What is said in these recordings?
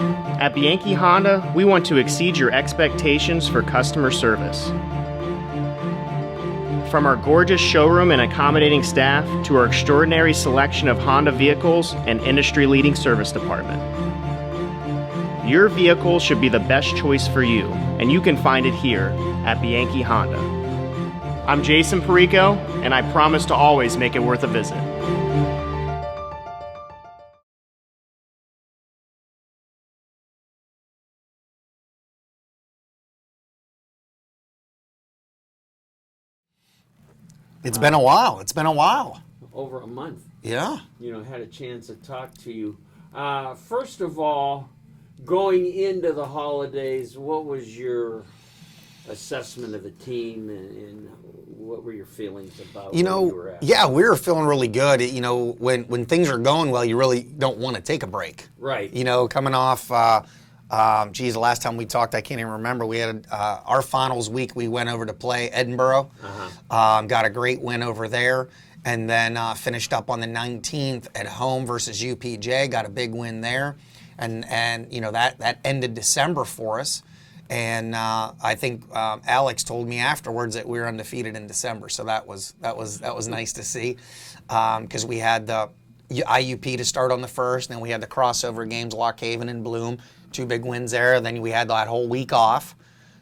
At Bianchi Honda, we want to exceed your expectations for customer service. From our gorgeous showroom and accommodating staff to our extraordinary selection of Honda vehicles and industry-leading service department. Your vehicle should be the best choice for you, and you can find it here at Bianchi Honda. I'm Jason Perico, and I promise to always make it worth a visit. It's been a while. It's been a while. Over a month. Yeah. Had a chance to talk to you. First of all, going into the holidays, what was your assessment of the team and what were your feelings about where you were at? Yeah, we were feeling really good. When things are going well, you really don't want to take a break. Right. Coming off, the last time we talked, I can't even remember. We had our finals week. We went over to play Edinburgh. Got a great win over there. And then finished up on the 19th at home versus UPJ. Got a big win there. And that ended December for us. And I think Alex told me afterwards that we were undefeated in December. So that was nice to see, because we had the IUP to start on the first, and then we had the crossover games, Lock Haven and Bloom, 2 big wins there. Then we had that whole week off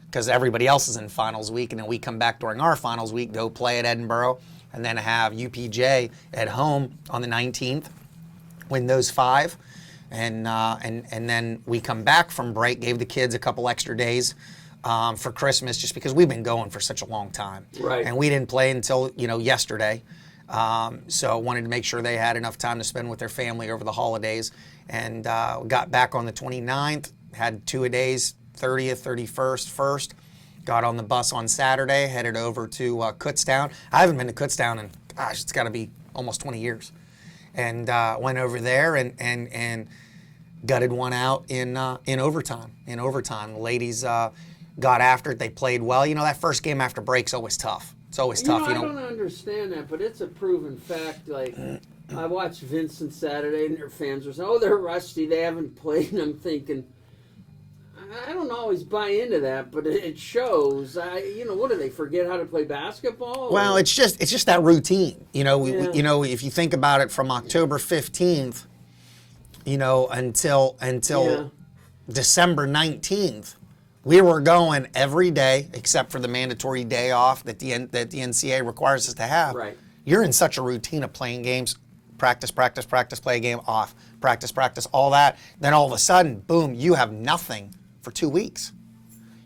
because everybody else is in finals week, and then we come back during our finals week, go play at Edinburgh, and then have UPJ at home on the 19th, win those 5. And then we come back from break, gave the kids a couple extra days for Christmas, just because we've been going for such a long time. Right. And we didn't play until yesterday, so wanted to make sure they had enough time to spend with their family over the holidays. And got back on the 29th, had 2-a-days, 30th, 31st, 1st. Got on the bus on Saturday, headed over to Kutztown. I haven't been to Kutztown in, it's got to be almost 20 years. And went over there and gutted one out in overtime. The ladies got after it. They played well. That first game after break's always tough. It's always tough. I don't understand that, but it's a proven fact. Like, I watched Vincent Saturday, and their fans were saying, "Oh, they're rusty. They haven't played." And I'm thinking, I don't always buy into that, but it shows. What do they forget how to play basketball? Well, it's just that routine. If you think about it, from October 15th, until December 19th, we were going every day except for the mandatory day off that the NCAA requires us to have. Right. You're in such a routine of playing games, practice, play a game, off, practice, all that. Then all of a sudden, boom, you have nothing for 2 weeks.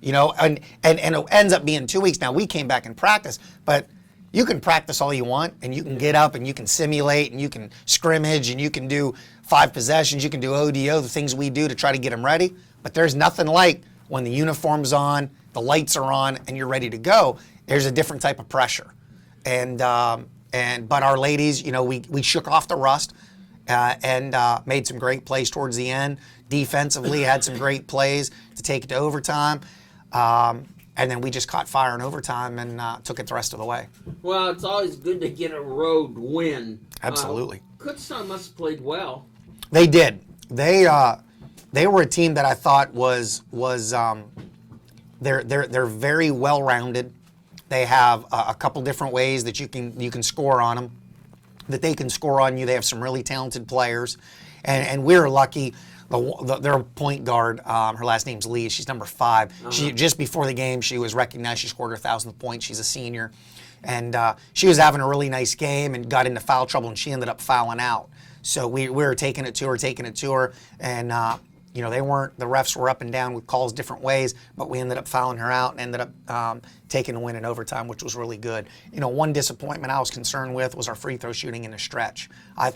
And it ends up being 2 weeks. Now, we came back and practice, but you can practice all you want, and you can get up and you can simulate and you can scrimmage and you can do 5 possessions, you can do ODO, the things we do to try to get them ready. But there's nothing like when the uniform's on, the lights are on, and you're ready to go. There's a different type of pressure. But our ladies, we shook off the rust and made some great plays towards the end. Defensively, had some great plays to take it to overtime. And then we just caught fire in overtime and took it the rest of the way. Well, it's always good to get a road win. Absolutely. Kutztown must have played well. They did. They were a team that I thought was they're very well rounded. They have a couple different ways that you can score on them, that they can score on you. They have some really talented players, and we're lucky. Their point guard, her last name's Lee. She's number 5. She just before the game, she was recognized. She scored her 1,000th point. She's a senior, and she was having a really nice game and got into foul trouble, and she ended up fouling out. So we were taking it to her, and the refs were up and down with calls different ways, but we ended up fouling her out and ended up taking a win in overtime, which was really good. One disappointment I was concerned with was our free throw shooting in the stretch. I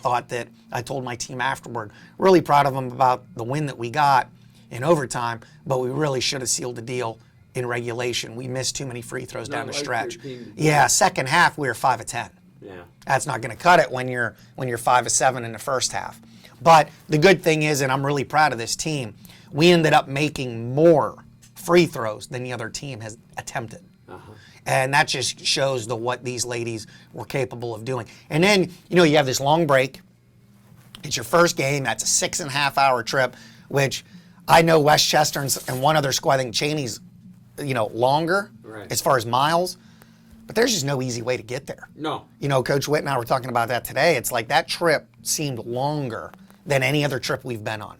told my team afterward, really proud of them about the win that we got in overtime, but we really should have sealed the deal in regulation. We missed too many free throws down the stretch. Yeah, second half we were 5 of 10. Yeah. That's not going to cut it when you're 5 of 7 in the first half. But the good thing is, and I'm really proud of this team, we ended up making more free throws than the other team has attempted. And that just shows what these ladies were capable of doing. And then, you have this long break. It's your first game. That's a 6.5-hour trip, which I know Westchester and one other school, I think Cheney's, longer Right. as far as miles, but there's just no easy way to get there. No. Coach Witt and I were talking about that today. It's like that trip seemed longer than any other trip we've been on.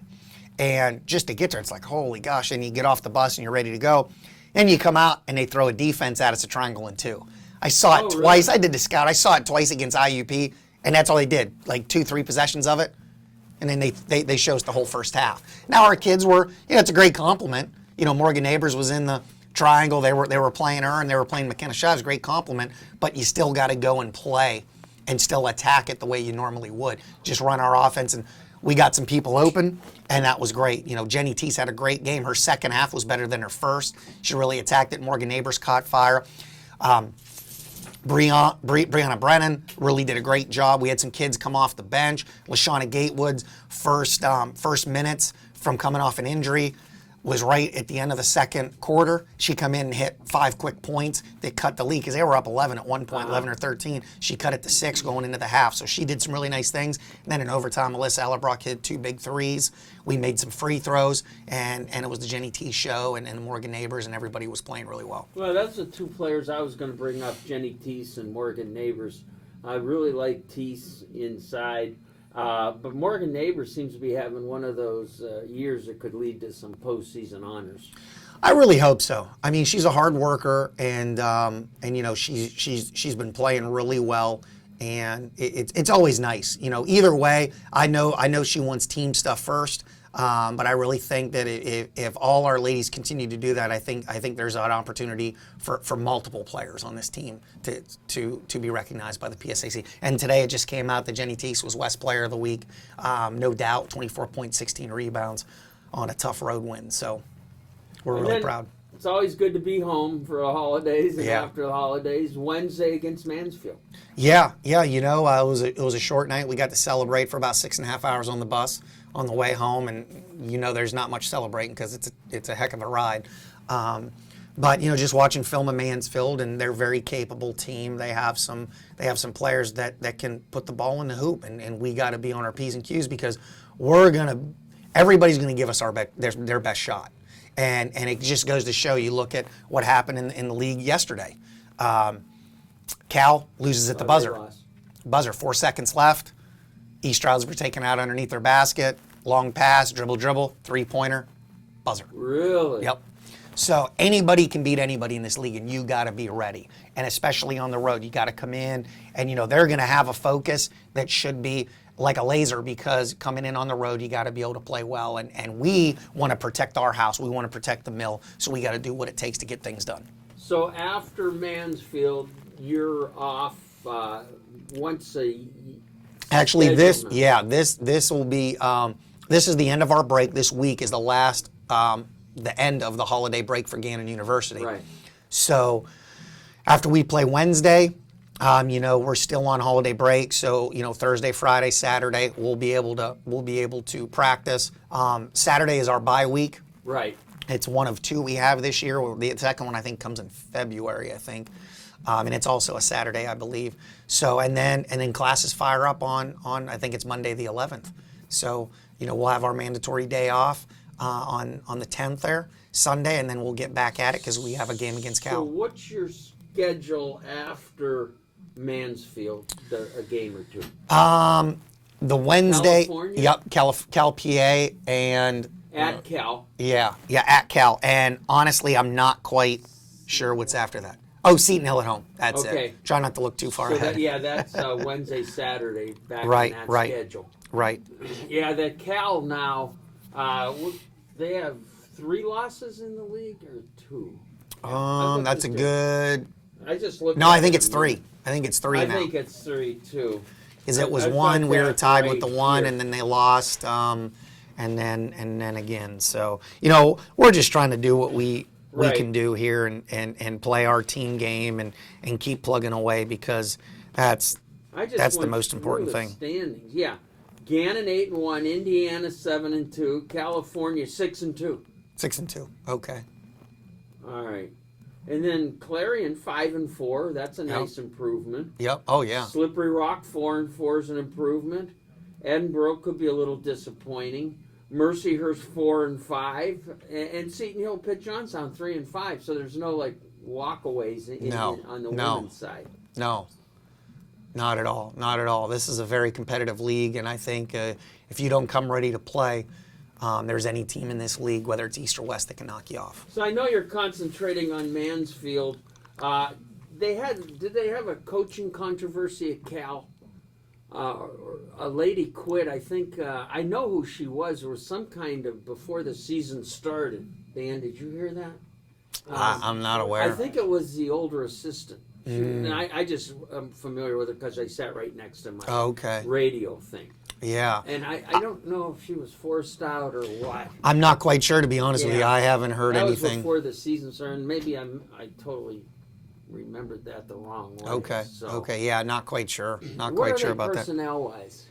And just to get there, it's like, holy gosh, and you get off the bus and you're ready to go. And you come out and they throw a defense at us, a triangle and 2. I saw it twice. Really? I did the scout. I saw it twice against IUP, and that's all they did, like 2-3 possessions of it. And then they show us the whole first half. Now our kids were, it's a great compliment. Morgan Neighbors was in the triangle. They were playing her, and they were playing McKenna Shaw. It was a great compliment, but you still got to go and play and still attack it the way you normally would. Just run our offense, and we got some people open, and that was great. Jenny Teese had a great game. Her second half was better than her first. She really attacked it. Morgan Neighbors caught fire. Brianna Brennan really did a great job. We had some kids come off the bench. LaShawna Gatewood's first minutes from coming off an injury was right at the end of the second quarter. She come in and hit 5 quick points. They cut the lead because they were up 11 at one point, 11 or 13. She cut it to 6 going into the half. So she did some really nice things. And then in overtime, Alyssa Ellerbrock hit 2 big threes. We made some free throws, and it was the Jenny T show and the Morgan Neighbors, and everybody was playing really well. Well, that's the 2 players I was going to bring up, Jenny Teese and Morgan Neighbors. I really like Teese inside. But Morgan Neighbors seems to be having one of those years that could lead to some postseason honors. I really hope so. I mean, she's a hard worker, and she's been playing really well, and it's always nice. Either way, I know she wants team stuff first, but I really think that if all our ladies continue to do that, I think there's an opportunity for multiple players on this team to be recognized by the PSAC. And today it just came out that Jenny Teese was West Player of the Week, no doubt, 24 points, 16 rebounds on a tough road win. So we're really proud. It's always good to be home for the holidays and Yeah. after the holidays. Wednesday against Mansfield. Yeah. It was a short night. We got to celebrate for about 6.5 hours on the bus on the way home, and there's not much celebrating because it's a heck of a ride. But just watching film of Mansfield, and they're a very capable team. They have some players that can put the ball in the hoop, and we got to be on our P's and Q's because everybody's gonna give us their best shot. And it just goes to show, you look at what happened in the league yesterday. Cal loses at the buzzer. Buzzer, 4 seconds left. East Stroudsburg taken out underneath their basket. Long pass, dribble, 3-pointer, buzzer. Really? Yep. So anybody can beat anybody in this league, and you got to be ready. And especially on the road, you got to come in, and they're going to have a focus that should be like a laser, because coming in on the road, you got to be able to play well. And we want to protect our house. We want to protect the mill. So we got to do what it takes to get things done. So after Mansfield, you're off once a Actually, this now. will be this is the end of our break. This week is the last the end of the holiday break for Gannon University. Right. So after we play Wednesday, we're still on holiday break. So Thursday, Friday, Saturday, we'll be able to practice. Saturday is our bye week. Right. It's one of 2 we have this year. The second one I think comes in February, I think. And it's also a Saturday, I believe. So and then classes fire up on I think it's Monday the 11th. So we'll have our mandatory day off on the 10th there, Sunday, and then we'll get back at it because we have a game against Cal. So what's your schedule after Mansfield? A game or 2. The Wednesday, California? yep, Cal PA, and At Cal. yeah, at Cal. And honestly, I'm not quite sure what's after that. Oh, Seton Hill at home. That's Okay. it. Try not to look too far ahead. That's Wednesday, Saturday, back Right, in that right. schedule. Right. Yeah, that Cal now, they have 3 losses in the league or 2? That's a good. I just looked. No, at I think it it's and- 3. I think it's 3 I now. think it's 3 too. Because it was I've got 1, we were that tied right with the 1, here. and then they lost, and then again. So we're just trying to do what we Right. can do here and play our team game and keep plugging away, because that's I just the went most through important the thing. Standings, yeah. Gannon 8-1, Indiana 7-2, California 6-2. 6-2. Okay. All right, and then Clarion 5-4. That's a Yep. nice improvement. Yep. Oh yeah. Slippery Rock 4-4 is an improvement. Edinburgh could be a little disappointing. Mercyhurst 4 and 5, and Seton Hill Pitt Johnstown 3 and 5. So there's no like walkaways on the women's side. No, not at all. Not at all. This is a very competitive league, and I think if you don't come ready to play, there's any team in this league, whether it's East or West, that can knock you off. So I know you're concentrating on Mansfield. Did they have a coaching controversy at Cal? A lady quit. I think I know who she was. There was some kind of before the season started. Dan, did you hear that? I'm not aware. I think it was the older assistant. And I just am familiar with her because I sat right next to my radio thing. Yeah. And I don't know if she was forced out or what. I'm not quite sure, to be honest with you. I haven't heard anything. That was before the season started. Maybe I totally remembered that the wrong way. Okay. Yeah, not quite sure. Not quite sure about that. Personnel-wise?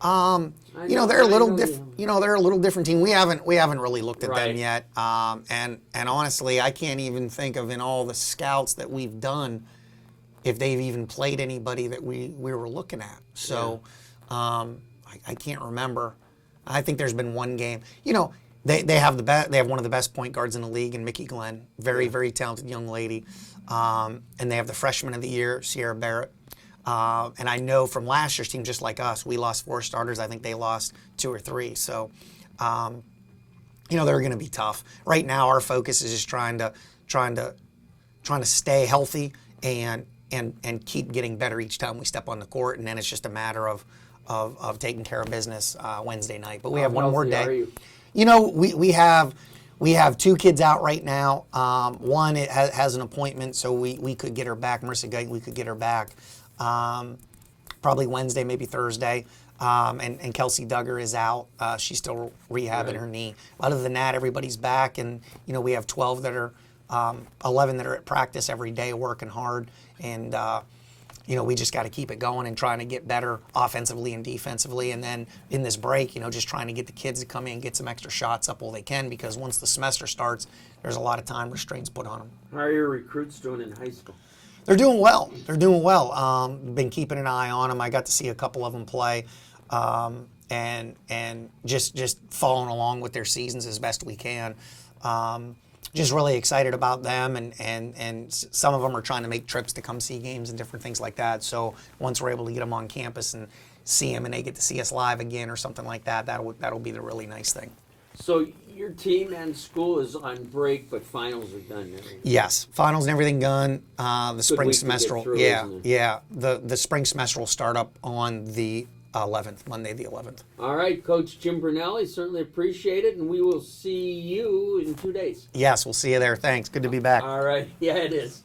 They're a little they're a little different team. We haven't really looked at them yet. And honestly, I can't even think of in all the scouts that we've done if they've even played anybody that we were looking at. So I can't remember. I think there's been one game. They have they have one of the best point guards in the league in Mickey Glenn. Very, very talented young lady. And they have the freshman of the year, Sierra Barrett. And I know from last year's team, just like us, we lost 4 starters. I think they lost 2 or 3. So, they're going to be tough. Right now, our focus is just trying to stay healthy and keep getting better each time we step on the court. And then it's just a matter of taking care of business Wednesday night. But we have one more day. We have 2 kids out right now. One has an appointment, so we could get her back. Marissa Guyton, we could get her back. Probably Wednesday, maybe Thursday. And Kelsey Duggar is out. She's still rehabbing her knee. Other than that, everybody's back, and we have 12 that are 11 that are at practice every day, working hard, and we just got to keep it going and trying to get better offensively and defensively. And then in this break, just trying to get the kids to come in and get some extra shots up while they can, because once the semester starts, there's a lot of time restraints put on them. How are your recruits doing in high school? They're doing well. Been keeping an eye on them. I got to see a couple of them play, and just following along with their seasons as best we can. Just really excited about them, and some of them are trying to make trips to come see games and different things like that. So once we're able to get them on campus and see them, and they get to see us live again or something like that, that'll be the really nice thing. So your team and school is on break, but finals are done now. Yes, finals and everything done. The spring semester, the spring semester will start up on the 11th, Monday the 11th. All right, Coach Jim Brunelli, certainly appreciate it, and we will see you in 2 days. Yes, we'll see you there. Thanks. Good to be back. All right. Yeah, it is.